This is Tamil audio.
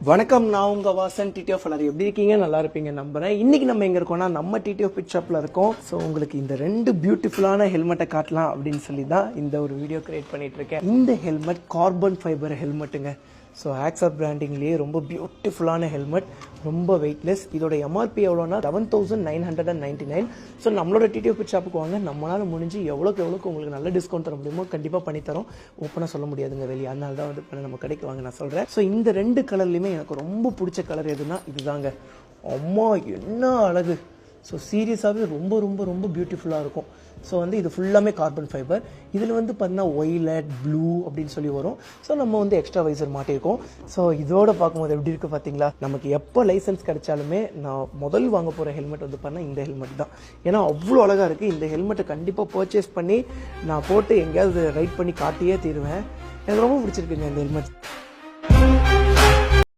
வணக்கம், நான் உங்க வாசன் டிடிஎஃப் எல்லாரும் எப்படி இருக்கீங்க? நல்லா இருப்பீங்க நம்புறேன். இன்னைக்கு நம்ம எங்க இருக்கோம்னா நம்ம டிடிஎஃப் பிட் ஷாப்ல இருக்கோம். ஸோ உங்களுக்கு இந்த ரெண்டு பியூட்டிஃபுல்லான ஹெல்மெட்டை காட்டலாம் அப்படின்னு சொல்லி தான் இந்த ஒரு வீடியோ கிரியேட் பண்ணிட்டு இருக்கேன். இந்த ஹெல்மெட் கார்பன் ஃபைபர் ஹெல்மெட்டுங்க. ஸோ ஆக்ஸர் பிராண்டிங்லேயே ரொம்ப பியூட்டிஃபுல்லான ஹெல்மெட், ரொம்ப வெயிட்லெஸ். இதோட எம்ஆர்பி எவ்வளோனா 11,999. ஸோ நம்மளோட டிடிஎஃப் பிட் ஷாப்புக்கு வாங்க, நம்மளால முடிஞ்சு எவ்வளோக்கு உங்களுக்கு நல்ல டிஸ்கவுண்ட் தர முடியுமோ கண்டிப்பாக பண்ணித்தரோம். ஓப்பனாக சொல்ல முடியாதுங்க வெளியே, அதனால தான் வந்து நம்ம கடைக்கு வாங்க நான் சொல்கிறேன். ஸோ இந்த ரெண்டு கலர்லையுமே எனக்கு ரொம்ப பிடிச்ச கலர் எதுனா இதுதாங்க. அம்மா என்ன அழகு! ஸோ சீரியஸாகவே ரொம்ப ரொம்ப ரொம்ப பியூட்டிஃபுல்லாக இருக்கும். ஸோ வந்து இது ஃபுல்லாமே கார்பன் ஃபைபர். இதில் வந்து பார்த்தீங்கன்னா ஒய்லட், ப்ளூ அப்படின்னு சொல்லி வரும். ஸோ நம்ம வந்து எக்ஸ்ட்ரா வைசர் மாட்டியிருக்கோம். ஸோ இதோட பார்க்கும்போது எப்படி இருக்குது பார்த்தீங்களா? நமக்கு எப்போ லைசன்ஸ் கிடைச்சாலுமே நான் முதல் வாங்க போகிற ஹெல்மெட் வந்து பார்த்தீங்கன்னா இந்த ஹெல்மெட் தான். ஏன்னா அவ்வளோ அழகாக இருக்குது. இந்த ஹெல்மெட்டை கண்டிப்பாக பர்ச்சேஸ் பண்ணி நான் போட்டு எங்கேயாவது ரைட் பண்ணி காட்டியே தீருவேன். எனக்கு ரொம்ப பிடிச்சிருக்குங்க இந்த ஹெல்மெட்.